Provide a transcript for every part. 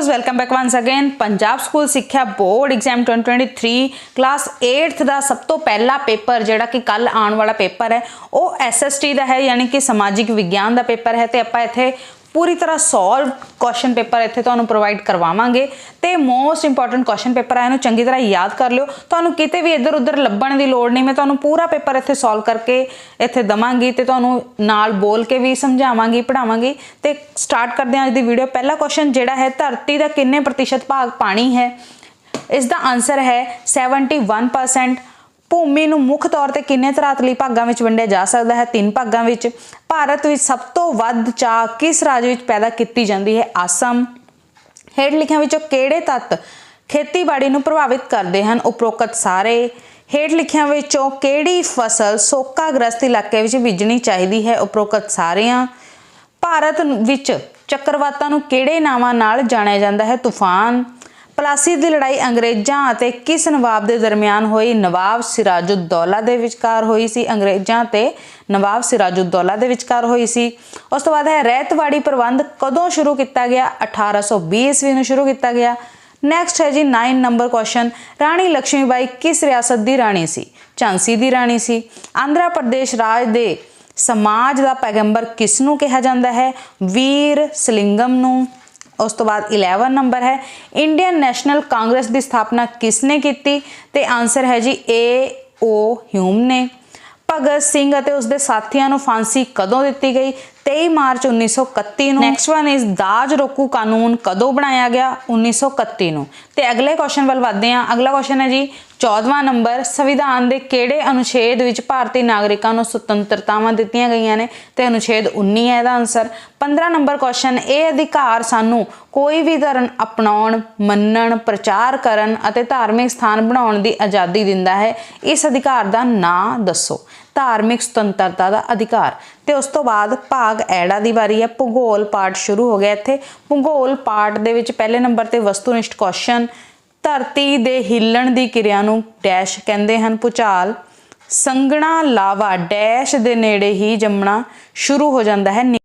Viewers, welcome back once again. Punjab school Sikhya board exam 2023 class 8th का सब तो पहला पेपर जिहड़ा कि कल आने वाला पेपर है वो SST का है, यानी कि समाजिक विज्ञान का पेपर है। तो आपां इत्थे पूरी तरह सॉल्व क्वेश्चन पेपर इत्थे तुहानूं प्रोवाइड करवावांगे। ते मोस्ट इंपॉर्टेंट क्वेश्चन पेपर है, इहनूं चंगी तरह याद कर लिओ। तुहानूं किते भी इधर उधर लभण की लोड़ नहीं, मैं तुहानूं पूरा पेपर इत्थे सॉल्व करके इत्थे दवांगी ते तुहानूं नाल बोल के भी समझावांगी पढ़ावांगी। ते स्टार्ट करते हैं अज दी वीडियो। पहला क्वेश्चन जिहड़ा है, धरती का किन्ने प्रतिशत भाग पानी है? इसका आंसर है 71%। भूमि नूं मुख तौर पर किन्ने धरातली भागां विच वंडिया जा सकता है? 3 भागां विच। भारत विच सब तो वध चाह किस राज विच पैदा की जाती है? आसम। हेठ लिखियां विचों किहड़े तत्त खेतीबाड़ी नूं प्रभावित करते हैं? उपरोक्त सारे। हेठ लिखियां विचों किहड़ी फसल सोकाग्रस्त इलाके विच बीजनी चाहिदी है? उपरोक्त सारियां। भारत विच चक्रवातां नूं किहड़े नावां नाल जाणिया जांदा है? तूफान। पलासी की लड़ाई अंग्रेज़ों और किस नवाब के दरमियान हुई? नवाब सिराजुद्दौला के विचकार हुई सी। अंग्रेज़ों ते नवाब सिराजुद्दौला के विचकार हुई सी। उस तो बाद है रैयतवाड़ी प्रबंध कदों शुरू किया गया? 1820 ईस्वी में शुरू किया गया। नैक्सट है जी 9 नंबर क्वेश्चन। राणी लक्ष्मीबाई किस रियासत की राणी सी? झांसी की राणी सी। आंध्र प्रदेश राज दे समाज का पैगंबर किसनों कहा जाता है? वीर सलिंगम नूं। उस तो बाद 11 नंबर है, इंडियन नैशनल कांग्रेस की स्थापना किसने की? ते आंसर है जी A.O. ह्यूम ने। भगत सिंह और उसके साथियों को फांसी कदों दी गई? 23 मार्च 1931 नूं। नैक्सट वन इज दाज रोकू कानून कदों बनाया गया? 1931 नूं। ते अगले क्वेश्चन वाल वधदे हैं। अगला क्वेश्चन है जी 14वां नंबर, संविधान के किहड़े अनुच्छेद विच भारतीय नागरिकों को सुतंत्रतावां दित्तियां गईयां ने? ते अनुच्छेद 19 है इसदा आंसर। 15 नंबर क्वेश्चन, ये अधिकार सानू कोई भी धर्म अपनाउण, मन्नण, प्रचार करन अते धार्मिक स्थान बनाउण दी आज़ादी दिंदा है। इस अधिकार का नाम दसो। धार्मिक सुतंत्रता का अधिकार। तो उस तो बाद भाग ऐड़ा की वारी है। भूगोल पार्ट शुरू हो गया। इत्थे भूगोल पार्ट दे विच पहले नंबर ते वस्तुनिष्ठ क्वेश्चन, धरती दे हिलण की क्रिया नूं डैश कहंदे हन? भूचाल। संघना लावा डैश दे नेड़े ही जमना शुरू हो जाता है?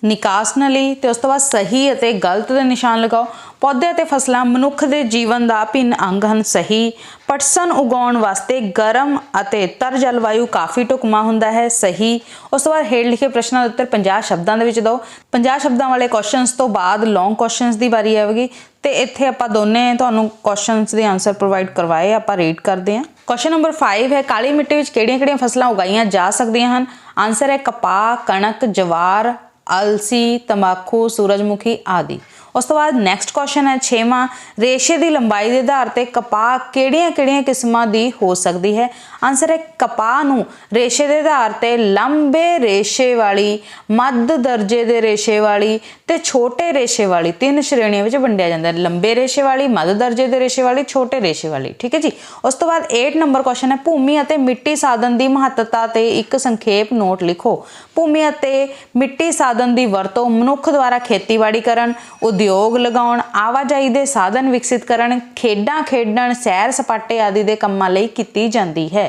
निकास नली। तो उस तो बाद सही अते गलत के निशान लगाओ। पौधे अते फसलां मनुख के जीवन का भिन्न अंग हैं? सही। पटसन उगाउण वास्ते गर्म अते तर जलवायु काफ़ी ढुकमा हुंदा है? सही। उस तो बाद हेठ लिखे प्रश्नों के उत्तर 50 शब्दों के दो। 50 शब्दों वाले क्वेश्चनस तो बाद लॉन्ग क्वेश्चनस की वारी आएगी। तो इत्थे आपां दोने तुहानूं क्वेश्चनस के आंसर प्रोवाइड करवाए, आपां रीड करते हैं। क्वेश्चन नंबर 5 है, काली मिट्टी विच किहड़ियां-किहड़ियां फसलां उगाईयां जा सकदियां हन? आंसर है कपाह, कणक, जवार, अलसी, तंबाकू, सूरजमुखी आदि। उस तो बाद नैक्सट क्वेश्चन है 6वां, रेशे की लंबाई के आधार पर कपाह किहड़ियां-किहड़ियां किस्मां दी हो सकती है? आंसर है कपाह नूं रेशे के आधार पर लंबे रेशे वाली, मध्य दर्जे के रेशे वाली ते छोटे रेशे वाली 3 श्रेणियों में वंडिया जाता है। लंबे रेशे वाली, मध्य दर्जे के रेशे वाली, छोटे रेशे वाली। ठीक है जी। उस तो बाद 8 नंबर क्वेश्चन है, भूमि और मिट्टी साधन की महत्ता ते एक संखेप नोट लिखो। भूमि और मिट्टी साधन की वरतों मनुख द्वारा खेतीबाड़ी करन, उद्योग लगाउण, आवाजाई के साधन विकसित करन, खेडां खेडण, सैर सपाटे आदि के कामां लई कीती जांदी है।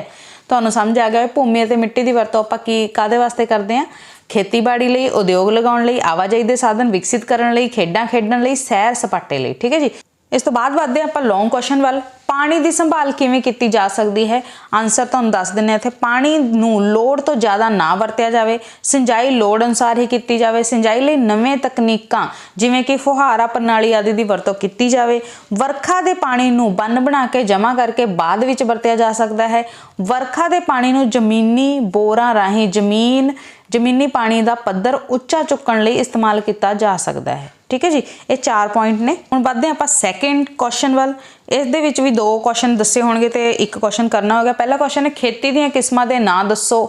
तुहानूं समझ आ गया भूमि और मिट्टी की वरतों आपां की काहदे वास्ते करते हैं? खेतीबाड़ी लई, उद्योग लगाउण लई, आवाजाई के साधन विकसित करन लई, खेडां खेडण लई, सैर सपाटे लई। ठीक है जी। इस तो बाद वधदे आपां लॉन्ग क्वेश्चन वाल। पानी की संभाल किवें कीती जा सकती है? आंसर तुहानूं दस दिंदे इत्थे। पानी नूं लोड़ तो ज़्यादा ना वरतिया जाए, सिंचाई लोड़ अनुसार ही की जाए, सिंचाई लई नवें तकनीकां जिवें कि फुहारा प्रणाली आदि की वरतों की जाए, वर्खा के पानी नूं बन बना के जमा करके बाद विच वरतिया जा सकता है, वर्खा के पानी नूं जमीनी बोरां राहीं जमीनी पानी का पद्धर उच्चा चुकण लई इस्तेमाल किया जा सकता है। ठीक है जी। ये 4 पॉइंट ने। हुण वधदे आपां सैकेंड क्वेश्चन वाल। इस दे विच भी 2 क्वेश्चन दस्से होणगे ते 1 क्वेश्चन करना होगा। पहला क्वेश्चन है, खेती दीयां किस्मां दे नाम दसो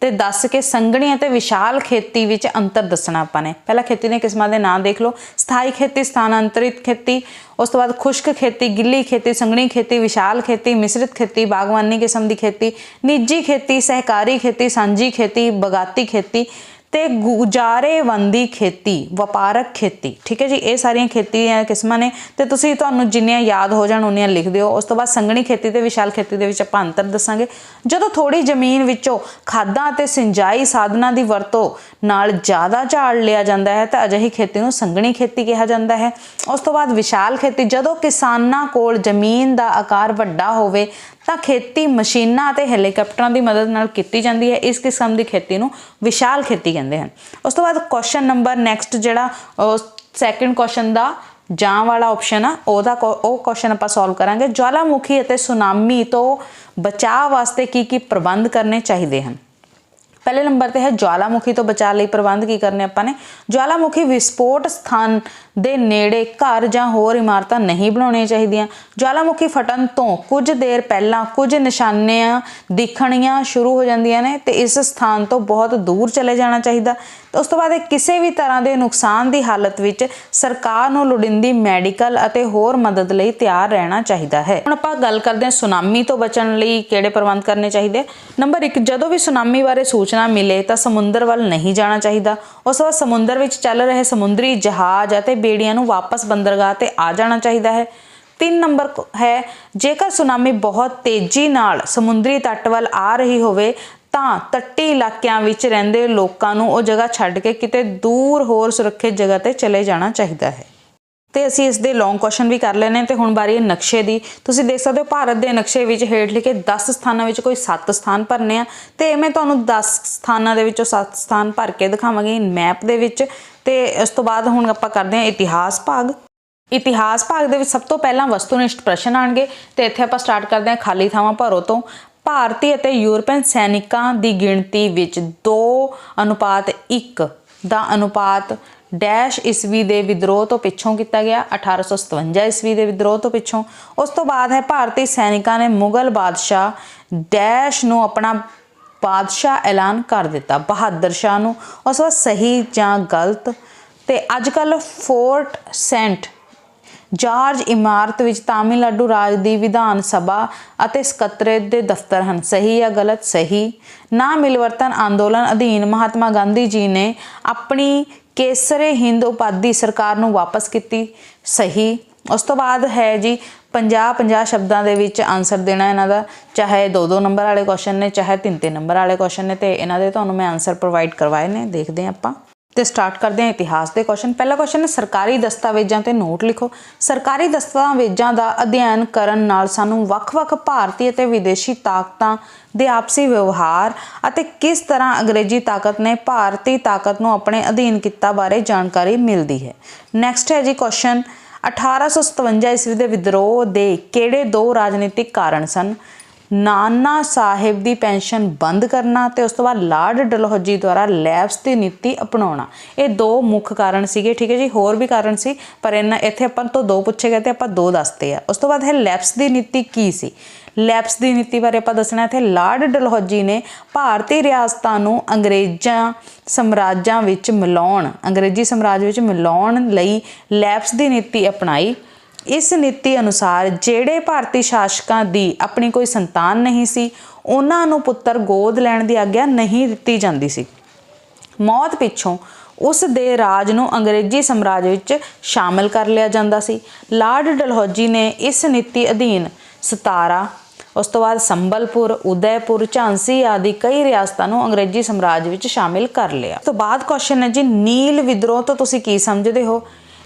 ते दस के संघनी अते विशाल खेती विच अंतर दसना आपां ने। पहला खेती दीयां किस्मां दे नाम देख लो। स्थाई खेती, स्थानांतरित खेती, उस तो बाद खुश्क खेती, गिल्ली खेती, संघनी खेती, विशाल खेती, मिश्रित खेती, बागवानी किस्म की खेती, निजी खेती, सहकारी खेती, सांझी खेती, बगाती खेती ਤੇ ਗੁਜ਼ਾਰੇਵੰਦੀ खेती ਵਪਾਰਕ खेती। ठीक है जी, ये सारियां खेती ਦੀਆਂ ਕਿਸਮਾਂ ਨੇ ਤੇ ਤੁਸੀਂ ਤੁਹਾਨੂੰ ਜਿੰਨੀਆਂ ਯਾਦ ਹੋ ਜਾਣ ਉਨੀਆਂ ਲਿਖ ਦਿਓ। ਉਸ ਤੋਂ ਬਾਅਦ ਸੰਘਣੀ खेती ਤੇ ਵਿਸ਼ਾਲ खेती ਦੇ ਵਿੱਚ ਆਪਾਂ ਅੰਤਰ ਦੱਸਾਂਗੇ। ਜਦੋਂ ਥੋੜੀ ਜ਼ਮੀਨ ਵਿੱਚੋਂ ਖਾਦਾਂ ਅਤੇ ਸਿੰਜਾਈ ਸਾਧਨਾਂ ਦੀ ਵਰਤੋਂ ਨਾਲ ਜ਼ਿਆਦਾ ਝਾੜ ਲਿਆ ਜਾਂਦਾ ਹੈ ਤਾਂ ਅਜਿਹੀ खेती ਨੂੰ ਸੰਘਣੀ खेती ਕਿਹਾ ਜਾਂਦਾ ਹੈ। ਉਸ ਤੋਂ ਬਾਅਦ ਵਿਸ਼ਾਲ खेती, ਜਦੋਂ ਕਿਸਾਨਾਂ ਕੋਲ ਜ਼ਮੀਨ ਦਾ ਆਕਾਰ ਵੱਡਾ ਹੋਵੇ ਤਾਂ खेती ਮਸ਼ੀਨਾਂ ਅਤੇ ਹੈਲੀਕਾਪਟਰਾਂ ਦੀ ਮਦਦ ਨਾਲ ਕੀਤੀ ਜਾਂਦੀ ਹੈ। ਇਸ ਕਿਸਮ ਦੀ खेती ਨੂੰ ਵਿਸ਼ਾਲ खेती ਕਹਿੰਦੇ ਹਨ। ਉਸ ਤੋਂ ਬਾਅਦ ਕੁਐਸਚਨ ਨੰਬਰ ਨੈਕਸਟ ਜਿਹੜਾ ਸੈਕਿੰਡ ਕੁਐਸਚਨ ਦਾ ਜਾਂ ਵਾਲਾ ਆਪਸ਼ਨ ਆ ਉਹ ਕੁਐਸਚਨ ਆਪਾਂ ਸੋਲਵ ਕਰਾਂਗੇ। ਜਵਾਲਾਮੁਖੀ ਅਤੇ ਸੁਨਾਮੀ ਤੋਂ ਬਚਾਅ ਵਾਸਤੇ ਕੀ ਪ੍ਰਬੰਧ ਕਰਨੇ ਚਾਹੀਦੇ ਹਨ। पहले नंबर पर है ज्वालामुखी तो बचा लई प्रबंध की करने आपां ने। ज्वालामुखी विस्फोट स्थान दे नेड़े घर जां होर इमारतां नहीं बनाउणियां चाहीदियां। ज्वालामुखी फटन तो कुछ देर पहलां कुछ निशानियां दिखणियां शुरू हो जांदियां ने ते इस स्थान तो बहुत दूर चले जाना चाहिदा। तो उस तो बाद किसी भी तरह के नुकसान की हालत विच सरकार नूं लोड़ींदी मैडिकल अते होर मदद लई तैयार रहना चाहिदा है। हुण आपां गल करदे हां सुनामी तो बचण लई किहड़े प्रबंध करने चाहिए। नंबर 1, जदों भी सुनामी बारे सूचना मिले तो समुंदर वाल नहीं जाना चाहिए। उस बाद समुंदर विच चल रहे समुद्री जहाज अते बेड़ियां नूं वापस बंदरगाह ते आ जाना चाहिए है। 3 नंबर है, जेकर सुनामी बहुत तेजी नाल समुद्री तट वाल आ रही होवे ਤਾਂ ਤੱਟੀ ਇਲਾਕਿਆਂ ਵਿੱਚ ਰਹਿੰਦੇ ਲੋਕਾਂ ਨੂੰ ਉਹ ਜਗ੍ਹਾ ਛੱਡ ਕੇ ਕਿਤੇ ਦੂਰ ਹੋਰ ਸੁਰੱਖਿਅਤ ਜਗ੍ਹਾ ਤੇ ਚਲੇ ਜਾਣਾ ਚਾਹੀਦਾ ਹੈ। ਤੇ ਅਸੀਂ ਇਸ ਦੇ ਲੌਂਗ ਕੁਐਸਚਨ ਵੀ ਕਰ ਲੈਣੇ ਤੇ ਹੁਣ ਬਾਰੀ ਹੈ ਨਕਸ਼ੇ ਦੀ। ਤੁਸੀਂ ਦੇਖ ਸਕਦੇ ਹੋ ਭਾਰਤ ਦੇ ਨਕਸ਼ੇ ਵਿੱਚ ਹੇਠ ਲਿਖੇ 10 ਸਥਾਨਾਂ ਵਿੱਚ ਕੋਈ 7 ਸਥਾਨ ਭਰਨੇ ਆ ਤੇ ਮੈਂ ਤੁਹਾਨੂੰ 10 ਸਥਾਨਾਂ ਦੇ ਵਿੱਚੋਂ 7 ਸਥਾਨ ਭਰ ਕੇ ਦਿਖਾਵਾਂਗੀ ਮੈਪ ਦੇ ਵਿੱਚ। ਤੇ ਇਸ ਤੋਂ ਬਾਅਦ ਹੁਣ ਆਪਾਂ ਕਰਦੇ ਹਾਂ ਇਤਿਹਾਸ ਭਾਗ। ਇਤਿਹਾਸ ਭਾਗ ਦੇ ਵਿੱਚ ਸਭ ਤੋਂ ਪਹਿਲਾਂ ਵਸਤੂਨਿਸ਼ਟ ਪ੍ਰਸ਼ਨ ਆਣਗੇ ਤੇ ਇੱਥੇ ਆਪਾਂ ਸਟਾਰਟ ਕਰਦੇ ਹਾਂ ਖਾਲੀ ਥਾਵਾਂ ਭਰੋ ਤੋਂ। ਭਾਰਤੀ ਅਤੇ ਯੂਰਪੀਅਨ ਸੈਨਿਕਾਂ ਦੀ ਗਿਣਤੀ ਵਿੱਚ 2:1 ਦਾ ਅਨੁਪਾਤ ਡੈਸ਼ ਈਸਵੀ ਦੇ ਵਿਦਰੋਹ ਤੋਂ ਪਿੱਛੋਂ ਕੀਤਾ ਗਿਆ, 1857 ਈਸਵੀ ਦੇ ਵਿਦਰੋਹ ਤੋਂ ਪਿੱਛੋਂ। ਉਸ ਤੋਂ ਬਾਅਦ ਹੈ ਭਾਰਤੀ ਸੈਨਿਕਾਂ ਨੇ ਮੁਗਲ ਬਾਦਸ਼ਾਹ ਡੈਸ਼ ਨੂੰ ਆਪਣਾ ਬਾਦਸ਼ਾਹ ਐਲਾਨ ਕਰ ਦਿੱਤਾ, ਬਹਾਦਰ ਸ਼ਾਹ ਨੂੰ। ਉਸ ਤੋਂ ਬਾਅਦ ਸਹੀ ਜਾਂ ਗਲਤ। ਤੇ ਅੱਜ ਕੱਲ੍ਹ ਫੋਰਟ ਸੈਂਟ ਜਾਰਜ ਇਮਾਰਤ ਵਿੱਚ ਤਾਮਿਲਨਾਡੂ ਰਾਜ ਦੀ ਵਿਧਾਨ ਸਭਾ ਅਤੇ ਸਕੱਤਰੇਤ ਦੇ ਦਫ਼ਤਰ ਹਨ। ਸਹੀ ਜਾਂ ਗਲਤ? ਸਹੀ। ਨਾ ਮਿਲਵਰਤਨ ਅੰਦੋਲਨ ਅਧੀਨ ਮਹਾਤਮਾ ਗਾਂਧੀ ਜੀ ਨੇ ਆਪਣੀ ਕੇਸਰੇ ਹਿੰਦ ਉਪਾਧੀ ਸਰਕਾਰ ਨੂੰ ਵਾਪਸ ਕੀਤੀ। ਸਹੀ। ਉਸ ਤੋਂ ਬਾਅਦ ਹੈ ਜੀ 50 ਸ਼ਬਦਾਂ ਦੇ ਵਿੱਚ ਆਨਸਰ ਦੇਣਾ ਇਹਨਾਂ ਦਾ, ਚਾਹੇ 2 ਨੰਬਰ ਵਾਲੇ ਕੁਐਸਚਨ ਨੇ ਚਾਹੇ 3 ਨੰਬਰ ਵਾਲੇ ਕੁਐਸਚਨ ਨੇ ਤੇ ਇਹਨਾਂ ਦੇ ਤੁਹਾਨੂੰ ਮੈਂ ਆਨਸਰ ਪ੍ਰੋਵਾਈਡ ਕਰਵਾਏ ਨੇ। ਦੇਖਦੇ ਹਾਂ ਆਪਾਂ ਤੇ ਸਟਾਰਟ ਕਰਦੇ ਹਾਂ ਇਤਿਹਾਸ ਦੇ ਕੁਐਸਚਨ। ਪਹਿਲਾ ਕੁਐਸਚਨ ਹੈ ਸਰਕਾਰੀ ਦਸਤਾਵੇਜ਼ਾਂ ਤੇ ਨੋਟ ਲਿਖੋ। ਸਰਕਾਰੀ ਦਸਤਾਵੇਜ਼ਾਂ ਦਾ ਅਧਿਐਨ ਕਰਨ ਨਾਲ ਸਾਨੂੰ ਵੱਖ-ਵੱਖ ਭਾਰਤੀ ਅਤੇ ਵਿਦੇਸ਼ੀ ਤਾਕਤਾਂ ਦੇ ਆਪਸੀ ਵਿਵਹਾਰ ਅਤੇ ਕਿਸ ਤਰ੍ਹਾਂ ਅੰਗਰੇਜ਼ੀ ਤਾਕਤ ਨੇ ਭਾਰਤੀ ਤਾਕਤ ਨੂੰ ਆਪਣੇ ਅਧੀਨ ਕੀਤਾ ਬਾਰੇ ਜਾਣਕਾਰੀ ਮਿਲਦੀ ਹੈ। ਨੈਕਸਟ ਹੈ ਜੀ ਕੁਐਸਚਨ 1857 ਈਸਵੀ ਦੇ ਵਿਦਰੋਹ ਦੇ ਕਿਹੜੇ 2 ਰਾਜਨੀਤਿਕ ਕਾਰਨ ਸਨ? ਨਾਨਾ ਸਾਹਿਬ ਦੀ ਪੈਨਸ਼ਨ ਬੰਦ ਕਰਨਾ ਤੇ ਉਸ ਤੋਂ ਬਾਅਦ ਲਾਰਡ ਡਲਹੌਜੀ ਦੁਆਰਾ ਲੈਪਸ ਦੀ ਨੀਤੀ ਅਪਣਾਉਣਾ। ਇਹ 2 ਮੁੱਖ ਕਾਰਨ ਸੀਗੇ। ਠੀਕ ਹੈ ਜੀ, ਹੋਰ ਵੀ ਕਾਰਨ ਸੀ ਪਰ ਇੱਥੇ ਆਪਾਂ ਤੋਂ 2 ਪੁੱਛੇ ਗਏ ਤੇ ਆਪਾਂ 2 ਦੱਸਦੇ ਆ। ਉਸ ਤੋਂ ਬਾਅਦ ਹੈ ਲੈਪਸ ਦੀ ਨੀਤੀ ਕੀ ਸੀ? ਲੈਪਸ ਦੀ ਨੀਤੀ ਬਾਰੇ ਆਪਾਂ ਦੱਸਣਾ ਇੱਥੇ। ਲਾਰਡ ਡਲਹੌਜੀ ਨੇ ਭਾਰਤੀ ਰਿਆਸਤਾਂ ਨੂੰ ਅੰਗਰੇਜ਼ੀ ਸਾਮਰਾਜ ਵਿੱਚ ਮਿਲਾਉਣ ਲਈ ਲੈਪਸ ਦੀ ਨੀਤੀ ਅਪਣਾਈ। ਇਸ ਨੀਤੀ ਅਨੁਸਾਰ ਜਿਹੜੇ ਭਾਰਤੀ ਸ਼ਾਸਕਾਂ ਦੀ ਆਪਣੀ ਕੋਈ ਸੰਤਾਨ ਨਹੀਂ ਸੀ ਉਹਨਾਂ ਨੂੰ ਪੁੱਤਰ ਗੋਦ ਲੈਣ ਦੀ ਆਗਿਆ ਨਹੀਂ ਦਿੱਤੀ ਜਾਂਦੀ ਸੀ। ਮੌਤ ਪਿੱਛੋਂ ਉਸ ਦੇ ਰਾਜ ਨੂੰ ਅੰਗਰੇਜ਼ੀ ਸਾਮਰਾਜ ਵਿੱਚ ਸ਼ਾਮਲ ਕਰ ਲਿਆ ਜਾਂਦਾ ਸੀ। ਲਾਰਡ ਡਲਹੌਜੀ ਨੇ ਇਸ ਨੀਤੀ ਅਧੀਨ 17 ਉਸ ਤੋਂ ਬਾਅਦ ਸੰਬਲਪੁਰ, ਉਦੈਪੁਰ, ਝਾਂਸੀ ਆਦਿ ਕਈ ਰਿਆਸਤਾਂ ਨੂੰ ਅੰਗਰੇਜ਼ੀ ਸਾਮਰਾਜ ਵਿੱਚ ਸ਼ਾਮਿਲ ਕਰ ਲਿਆ। ਉਸ ਤੋਂ ਬਾਅਦ ਕੁਐਸਚਨ ਹੈ ਜੀ ਨੀਲ ਵਿਦਰੋਹ ਤੋਂ ਤੁਸੀਂ ਕੀ ਸਮਝਦੇ ਹੋ?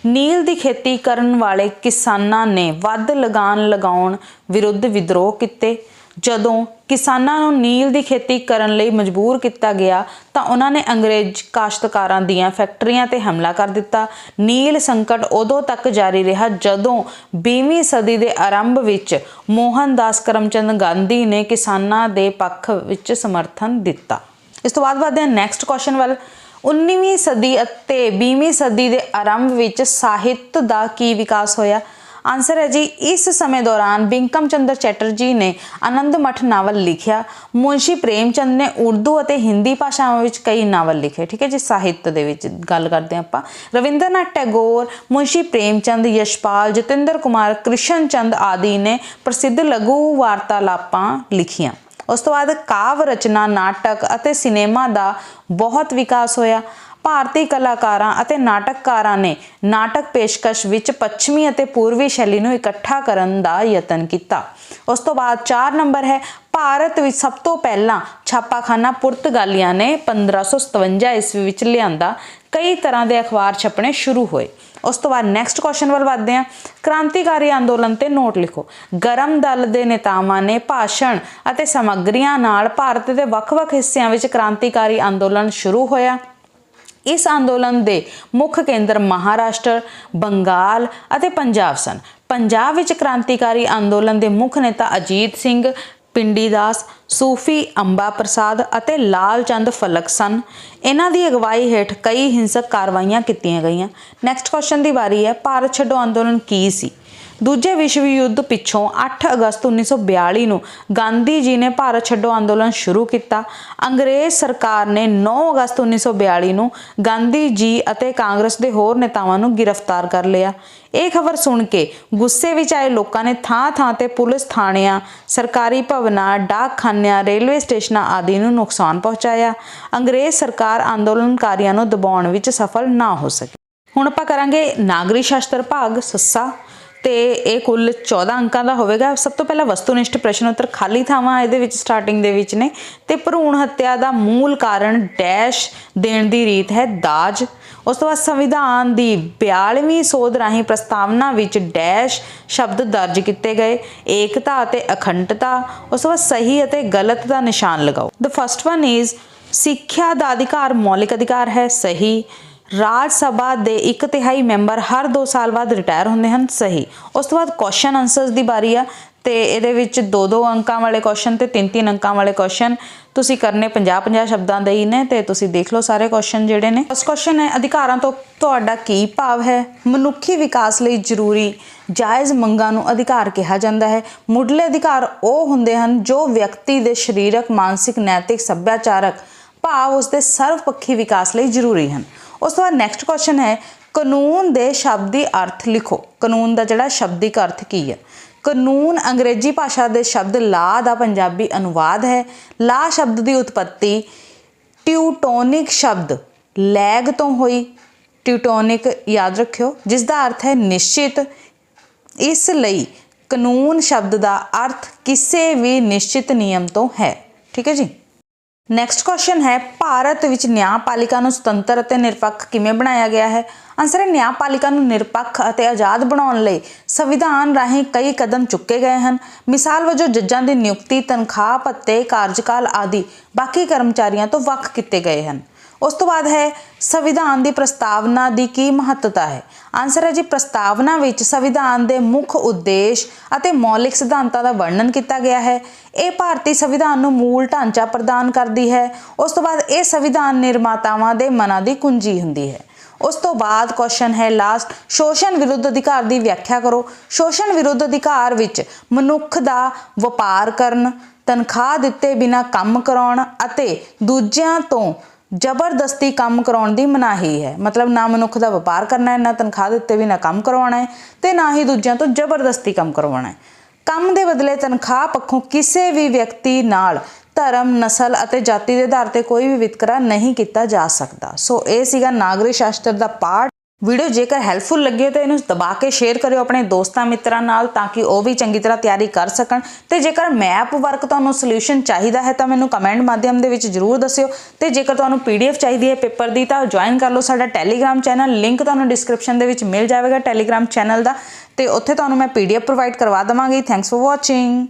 ਨੀਲ ਦੀ ਖੇਤੀ ਕਰਨ ਵਾਲੇ ਕਿਸਾਨਾਂ ਨੇ ਵੱਧ ਲਗਾਨ ਲਗਾਉਣ ਵਿਰੁੱਧ ਵਿਦਰੋਹ ਕੀਤੇ। ਜਦੋਂ ਕਿਸਾਨਾਂ ਨੂੰ ਨੀਲ ਦੀ ਖੇਤੀ ਕਰਨ ਲਈ ਮਜਬੂਰ ਕੀਤਾ ਗਿਆ ਤਾਂ ਉਹਨਾਂ ਨੇ ਅੰਗਰੇਜ਼ ਕਾਸ਼ਤਕਾਰਾਂ ਦੀਆਂ ਫੈਕਟਰੀਆਂ ਤੇ ਹਮਲਾ ਕਰ ਦਿੱਤਾ। ਨੀਲ ਸੰਕਟ ਉਦੋਂ ਤੱਕ ਜਾਰੀ ਰਿਹਾ ਜਦੋਂ 20ਵੀਂ ਸਦੀ ਦੇ ਆਰੰਭ ਵਿੱਚ ਮੋਹਨਦਾਸ ਕਰਮਚੰਦ ਗਾਂਧੀ ਨੇ ਕਿਸਾਨਾਂ ਦੇ ਪੱਖ ਵਿੱਚ ਸਮਰਥਨ ਦਿੱਤਾ। ਇਸ ਤੋਂ ਬਾਅਦ ਵਧਦੇ ਹਾਂ ਨੈਕਸਟ ਕੁਐਸਚਨ ਵੱਲ। 19ਵੀਂ ਸਦੀ ਅਤੇ 20ਵੀਂ ਸਦੀ ਦੇ ਆਰੰਭ ਵਿੱਚ ਸਾਹਿਤ ਦਾ ਕੀ ਵਿਕਾਸ ਹੋਇਆ? ਆਨਸਰ ਹੈ ਜੀ ਇਸ ਸਮੇਂ ਦੌਰਾਨ ਬਿੰਕਮ ਚੰਦਰ ਚੈਟਰਜੀ ਨੇ ਆਨੰਦ ਮਠ ਨਾਵਲ ਲਿਖਿਆ। ਮੁਨਸ਼ੀ ਪ੍ਰੇਮਚੰਦ ਨੇ ਉਰਦੂ ਅਤੇ ਹਿੰਦੀ ਭਾਸ਼ਾਵਾਂ ਵਿੱਚ ਕਈ ਨਾਵਲ ਲਿਖੇ। ਠੀਕ ਹੈ ਜੀ, ਸਾਹਿਤ ਦੇ ਵਿੱਚ ਗੱਲ ਕਰਦੇ ਹਾਂ ਆਪਾਂ। ਰਵਿੰਦਰਨਾਥ ਟੈਗੋਰ, ਮੁਨਸ਼ੀ ਪ੍ਰੇਮਚੰਦ, ਯਸ਼ਪਾਲ, ਜਤਿੰਦਰ ਕੁਮਾਰ, ਕ੍ਰਿਸ਼ਨ ਚੰਦ ਆਦਿ ਨੇ ਪ੍ਰਸਿੱਧ ਲਘੂ ਵਾਰਤਾਲਾਪਾਂ ਲਿਖੀਆਂ। ਉਸ ਤੋਂ ਬਾਅਦ ਕਾਵ ਰਚਨਾ, ਨਾਟਕ ਅਤੇ ਸਿਨੇਮਾ ਦਾ ਬਹੁਤ ਵਿਕਾਸ ਹੋਇਆ। ਭਾਰਤੀ ਕਲਾਕਾਰਾਂ ਅਤੇ ਨਾਟਕਕਾਰਾਂ ਨੇ ਨਾਟਕ ਪੇਸ਼ਕਸ਼ ਵਿੱਚ ਪੱਛਮੀ ਅਤੇ ਪੂਰਬੀ ਸ਼ੈਲੀ ਨੂੰ ਇਕੱਠਾ ਕਰਨ ਦਾ ਯਤਨ ਕੀਤਾ। ਉਸ ਤੋਂ ਬਾਅਦ 4 ਨੰਬਰ ਹੈ, ਭਾਰਤ ਵਿੱਚ ਸਭ ਤੋਂ ਪਹਿਲਾਂ ਛਾਪਾਖਾਨਾ ਪੁਰਤਗਾਲੀਆਂ ਨੇ 1557 ਈਸਵੀ ਵਿੱਚ ਲਿਆਂਦਾ। ਕਈ ਤਰ੍ਹਾਂ ਦੇ ਅਖਬਾਰ ਛਪਣੇ ਸ਼ੁਰੂ ਹੋਏ। ਉਸ ਤੋਂ ਬਾਅਦ ਨੈਕਸਟ ਕੁਐਸਚਨ ਵੱਲ ਵਧਦੇ ਹਾਂ। ਕ੍ਰਾਂਤੀਕਾਰੀ ਅੰਦੋਲਨ ਤੇ ਨੋਟ ਲਿਖੋ। ਗਰਮ ਦਲ ਦੇ ਨੇਤਾਵਾਂ ਨੇ ਭਾਸ਼ਣ ਅਤੇ ਸਮੱਗਰੀਆਂ ਨਾਲ ਭਾਰਤ ਦੇ ਵੱਖ-ਵੱਖ ਹਿੱਸਿਆਂ ਵਿੱਚ ਕ੍ਰਾਂਤੀਕਾਰੀ ਅੰਦੋਲਨ ਸ਼ੁਰੂ ਹੋਇਆ। ਇਸ ਅੰਦੋਲਨ ਦੇ ਮੁੱਖ ਕੇਂਦਰ ਮਹਾਰਾਸ਼ਟਰ, ਬੰਗਾਲ ਅਤੇ ਪੰਜਾਬ ਸਨ। ਪੰਜਾਬ ਵਿੱਚ ਕ੍ਰਾਂਤੀਕਾਰੀ ਅੰਦੋਲਨ ਦੇ ਮੁੱਖ ਨੇਤਾ ਅਜੀਤ ਸਿੰਘ, ਪਿੰਡੀਦਾਸ, ਸੂਫੀ ਅੰਬਾ ਪ੍ਰਸਾਦ ਅਤੇ ਲਾਲ ਚੰਦ ਫਲਕ ਸਨ। ਇਹਨਾਂ ਦੀ ਅਗਵਾਈ ਹੇਠ ਕਈ ਹਿੰਸਕ ਕਾਰਵਾਈਆਂ ਕੀਤੀਆਂ ਗਈਆਂ। ਨੈਕਸਟ ਕੁਐਸਚਨ ਦੀ ਵਾਰੀ ਹੈ, ਭਾਰਤ ਛੱਡੋ ਅੰਦੋਲਨ ਕੀ ਸੀ? ਦੂਜੇ ਵਿਸ਼ਵ ਯੁੱਧ ਪਿੱਛੋਂ 8 ਅਗਸਤ 1942 ਨੂੰ ਗਾਂਧੀ ਜੀ ਨੇ ਭਾਰਤ ਛੱਡੋ ਅੰਦੋਲਨ ਸ਼ੁਰੂ ਕੀਤਾ। ਅੰਗਰੇਜ਼ ਸਰਕਾਰ ਨੇ 9 ਅਗਸਤ 1942 ਨੂੰ ਗਾਂਧੀ ਜੀ ਅਤੇ ਕਾਂਗਰਸ ਦੇ ਹੋਰ ਨੇਤਾਵਾਂ ਨੂੰ ਗ੍ਰਿਫਤਾਰ ਕਰ ਲਿਆ। ਇਹ ਖਬਰ ਸੁਣ ਕੇ ਗੁੱਸੇ ਵਿੱਚ ਆਏ ਲੋਕਾਂ ਨੇ ਥਾਂ-ਥਾਂ ਤੇ ਪੁਲਿਸ ਥਾਣਿਆਂ, ਸਰਕਾਰੀ ਭਵਨਾਂ, ਡਾਕਖਾਨਿਆਂ, ਰੇਲਵੇ ਸਟੇਸ਼ਨਾਂ ਆਦਿ ਨੂੰ ਨੁਕਸਾਨ ਪਹੁੰਚਾਇਆ। ਅੰਗਰੇਜ਼ ਸਰਕਾਰ ਅੰਦੋਲਨਕਾਰੀਆਂ ਨੂੰ ਦਬਾਉਣ ਵਿੱਚ ਸਫਲ ਨਾ ਹੋ ਸਕੀ। ਹੁਣ ਆਪਾਂ ਕਰਾਂਗੇ ਨਾਗਰਿਕ ਸ਼ਾਸਤਰ ਭਾਗ ਸੱਸਾ ਤੇ ਇਹ ਕੁੱਲ 14 ਅੰਕਾਂ ਦਾ ਹੋਵੇਗਾ। ਸਭ ਤੋਂ ਪਹਿਲਾਂ ਵਸਤੂਨਿਸ਼ਟ ਪ੍ਰਸ਼ਨ ਉੱਤਰ, ਖਾਲੀ ਥਾਵਾਂ ਇਹਦੇ ਵਿੱਚ ਸਟਾਰਟਿੰਗ ਦੇ ਵਿੱਚ ਨੇ। ਤੇ ਭਰੂਣ ਹੱਤਿਆ ਦਾ ਮੂਲ ਕਾਰਨ ਡੈਸ਼ ਦੇਣ ਦੀ ਰੀਤ ਹੈ ਦਾਜ। ਉਸ ਤੋਂ ਬਾਅਦ ਸੰਵਿਧਾਨ ਦੀ 42ਵੀਂ ਸੋਧ ਰਾਹੀਂ ਪ੍ਰਸਤਾਵਨਾ ਵਿੱਚ ਡੈਸ਼ ਸ਼ਬਦ ਦਰਜ ਕੀਤੇ ਗਏ, ਏਕਤਾ ਅਤੇ ਅਖੰਡਤਾ। ਉਸ ਤੋਂ ਬਾਅਦ ਸਹੀ ਅਤੇ ਗਲਤ ਦਾ ਨਿਸ਼ਾਨ ਲਗਾਓ। ਦ ਫਸਟ ਵਨ ਇਜ਼ ਸਿੱਖਿਆ ਦਾ ਅਧਿਕਾਰ ਮੌਲਿਕ ਅਧਿਕਾਰ ਹੈ, ਸਹੀ। ਰਾਜ ਸਭਾ ਦੇ 1/3 ਮੈਂਬਰ ਹਰ 2 ਸਾਲ ਬਾਅਦ ਰਿਟਾਇਰ ਹੁੰਦੇ ਹਨ, ਸਹੀ। ਉਸ ਤੋਂ ਬਾਅਦ ਕੁਐਸਚਨ ਆਨਸਰਸ ਦੀ ਬਾਰੀ ਆ ਤੇ ਇਹਦੇ ਵਿੱਚ 2-2 ਅੰਕਾਂ ਵਾਲੇ ਕੁਐਸਚਨ ਤੇ 3-3 ਅੰਕਾਂ ਵਾਲੇ ਕੁਐਸਚਨ ਤੁਸੀਂ ਕਰਨੇ 50-50 ਸ਼ਬਦਾਂ ਦੇ ਹੀ ਨੇ ਤੇ ਤੁਸੀਂ ਦੇਖ ਲਓ ਸਾਰੇ ਕੁਐਸਚਨ ਜਿਹੜੇ ਨੇ। ਫਸਟ ਕੁਐਸਚਨ ਹੈ, ਅਧਿਕਾਰਾਂ ਤੋਂ ਤੁਹਾਡਾ ਕੀ ਭਾਵ ਹੈ? ਮਨੁੱਖੀ ਵਿਕਾਸ ਲਈ ਜ਼ਰੂਰੀ ਜਾਇਜ਼ ਮੰਗਾਂ ਨੂੰ ਅਧਿਕਾਰ ਕਿਹਾ ਜਾਂਦਾ ਹੈ। ਮੁੱਢਲੇ ਅਧਿਕਾਰ ਉਹ ਹੁੰਦੇ ਹਨ ਜੋ ਵਿਅਕਤੀ ਦੇ ਸਰੀਰਕ, ਮਾਨਸਿਕ, ਨੈਤਿਕ, ਸੱਭਿਆਚਾਰਕ ਭਾਵ ਉਸਦੇ ਸਰਵਪੱਖੀ ਵਿਕਾਸ ਲਈ ਜ਼ਰੂਰੀ ਹਨ। ਉਸ ਤੋਂ ਬਾਅਦ ਨੈਕਸਟ ਕੁਐਸਚਨ ਹੈ, ਕਾਨੂੰਨ ਦੇ ਸ਼ਬਦੀ ਅਰਥ ਲਿਖੋ। ਕਾਨੂੰਨ ਦਾ ਜਿਹੜਾ ਸ਼ਬਦਿਕ ਅਰਥ ਕੀ ਹੈ? ਕਾਨੂੰਨ ਅੰਗਰੇਜ਼ੀ ਭਾਸ਼ਾ ਦੇ ਸ਼ਬਦ ਲਾ ਦਾ ਪੰਜਾਬੀ ਅਨੁਵਾਦ ਹੈ। ਲਾ ਸ਼ਬਦ ਦੀ ਉਤਪੱਤੀ ਟਿਊਟੋਨਿਕ ਸ਼ਬਦ ਲੈਗ ਤੋਂ ਹੋਈ। ਟਿਊਟੋਨਿਕ ਯਾਦ ਰੱਖਿਓ, ਜਿਸ ਦਾ ਅਰਥ ਹੈ ਨਿਸ਼ਚਿਤ। ਇਸ ਲਈ ਕਾਨੂੰਨ ਸ਼ਬਦ ਦਾ ਅਰਥ ਕਿਸੇ ਵੀ ਨਿਸ਼ਚਿਤ ਨਿਯਮ ਤੋਂ ਹੈ। ਠੀਕ ਹੈ ਜੀ। ਨੈਕਸਟ ਕੁਐਸਚਨ ਹੈ, ਭਾਰਤ ਵਿੱਚ ਨਿਆਂਪਾਲਿਕਾ ਨੂੰ ਸੁਤੰਤਰ ਅਤੇ ਨਿਰਪੱਖ ਕਿਵੇਂ ਬਣਾਇਆ ਗਿਆ ਹੈ? ਆਨਸਰ ਹੈ, ਨਿਆਂਪਾਲਿਕਾ ਨੂੰ ਨਿਰਪੱਖ ਅਤੇ ਆਜ਼ਾਦ ਬਣਾਉਣ ਲਈ ਸੰਵਿਧਾਨ ਰਾਹੀਂ ਕਈ ਕਦਮ ਚੁੱਕੇ ਗਏ ਹਨ। ਮਿਸਾਲ ਵਜੋਂ ਜੱਜਾਂ ਦੀ ਨਿਯੁਕਤੀ, ਤਨਖਾਹ, ਭੱਤੇ, ਕਾਰਜਕਾਲ ਆਦਿ ਬਾਕੀ ਕਰਮਚਾਰੀਆਂ ਤੋਂ ਵੱਖ ਕੀਤੇ ਗਏ ਹਨ। ਉਸ ਤੋਂ ਬਾਅਦ ਹੈ, ਸੰਵਿਧਾਨ ਦੀ ਪ੍ਰਸਤਾਵਨਾ ਦੀ ਕੀ ਮਹੱਤਤਾ ਹੈ? ਆਨਸਰ ਹੈ ਜੀ, ਪ੍ਰਸਤਾਵਨਾ ਵਿੱਚ ਸੰਵਿਧਾਨ ਦੇ ਮੁੱਖ ਉਦੇਸ਼ ਅਤੇ ਮੌਲਿਕ ਸਿਧਾਂਤਾਂ ਦਾ ਵਰਣਨ ਕੀਤਾ ਗਿਆ ਹੈ। ਇਹ ਭਾਰਤੀ ਸੰਵਿਧਾਨ ਨੂੰ ਮੂਲ ਢਾਂਚਾ ਪ੍ਰਦਾਨ ਕਰਦੀ ਹੈ। ਉਸ ਤੋਂ ਬਾਅਦ ਇਹ ਸੰਵਿਧਾਨ ਨਿਰਮਾਤਾਵਾਂ ਦੇ ਮਨਾਂ ਦੀ ਕੁੰਜੀ ਹੁੰਦੀ ਹੈ। ਉਸ ਤੋਂ ਬਾਅਦ ਕੁਐਸਚਨ ਹੈ ਲਾਸਟ, ਸ਼ੋਸ਼ਣ ਵਿਰੁੱਧ ਅਧਿਕਾਰ ਦੀ ਵਿਆਖਿਆ ਕਰੋ। ਸ਼ੋਸ਼ਣ ਵਿਰੁੱਧ ਅਧਿਕਾਰ ਵਿੱਚ ਮਨੁੱਖ ਦਾ ਵਪਾਰ ਕਰਨ, ਤਨਖਾਹ ਦਿੱਤੇ ਬਿਨਾਂ ਕੰਮ ਕਰਾਉਣ ਅਤੇ ਦੂਜਿਆਂ ਤੋਂ ਜ਼ਬਰਦਸਤੀ ਕੰਮ ਕਰਾਉਣ ਦੀ ਮਨਾਹੀ ਹੈ। ਮਤਲਬ ਨਾ ਮਨੁੱਖ ਦਾ ਵਪਾਰ ਕਰਨਾ ਹੈ, ਨਾ ਤਨਖਾਹ ਦਿੱਤੇ ਬਿਨਾਂ ਕੰਮ ਕਰਵਾਉਣਾ ਹੈ ਤੇ ਨਾ ਹੀ ਦੂਜਿਆਂ ਤੋਂ ਜ਼ਬਰਦਸਤੀ ਕੰਮ ਕਰਵਾਉਣਾ ਹੈ। ਕੰਮ ਦੇ ਬਦਲੇ ਤਨਖਾਹ ਪੱਖੋਂ ਕਿਸੇ ਵੀ ਵਿਅਕਤੀ ਨਾਲ ਧਰਮ, ਨਸਲ ਅਤੇ ਜਾਤੀ ਦੇ ਆਧਾਰ ਤੇ ਕੋਈ ਵੀ ਵਿਤਕਰਾ ਨਹੀਂ ਕੀਤਾ ਜਾ ਸਕਦਾ। ਸੋ ਇਹ ਸੀਗਾ ਨਾਗਰਿਕ ਸ਼ਾਸਤਰ ਦਾ ਪਾਰਟ। ਵੀਡੀਓ ਜੇਕਰ ਹੈਲਪਫੁਲ ਲੱਗੇ ਤਾਂ ਇਹਨੂੰ ਦਬਾ ਕੇ ਸ਼ੇਅਰ ਕਰਿਓ ਆਪਣੇ ਦੋਸਤਾਂ ਮਿੱਤਰਾਂ ਨਾਲ ਤਾਂ ਕਿ ਉਹ ਵੀ ਚੰਗੀ ਤਰ੍ਹਾਂ ਤਿਆਰੀ ਕਰ ਸਕਣ। ਤੇ ਜੇਕਰ ਮੈਪ ਵਰਕ ਤੁਹਾਨੂੰ ਸੋਲੂਸ਼ਨ ਚਾਹੀਦਾ ਹੈ ਤਾਂ ਮੈਨੂੰ ਕਮੈਂਟ ਮਾਧਿਅਮ ਦੇ ਵਿੱਚ ਜ਼ਰੂਰ ਦੱਸਿਓ। ਤੇ ਜੇਕਰ ਤੁਹਾਨੂੰ PDF ਚਾਹੀਦੀ ਹੈ ਪੇਪਰ ਦੀ ਤਾਂ ਜੁਆਇਨ ਕਰ ਲਓ ਸਾਡਾ ਟੈਲੀਗ੍ਰਾਮ ਚੈਨਲ। ਲਿੰਕ ਤੁਹਾਨੂੰ ਡਿਸਕ੍ਰਿਪਸ਼ਨ ਦੇ ਵਿੱਚ ਮਿਲ ਜਾਵੇਗਾ ਟੈਲੀਗ੍ਰਾਮ ਚੈਨਲ ਦਾ, ਤੇ ਉੱਥੇ ਤੁਹਾਨੂੰ ਮੈਂ PDF ਪ੍ਰੋਵਾਈਡ ਕਰਵਾ ਦੇਵਾਂਗੀ। Thanks for watching.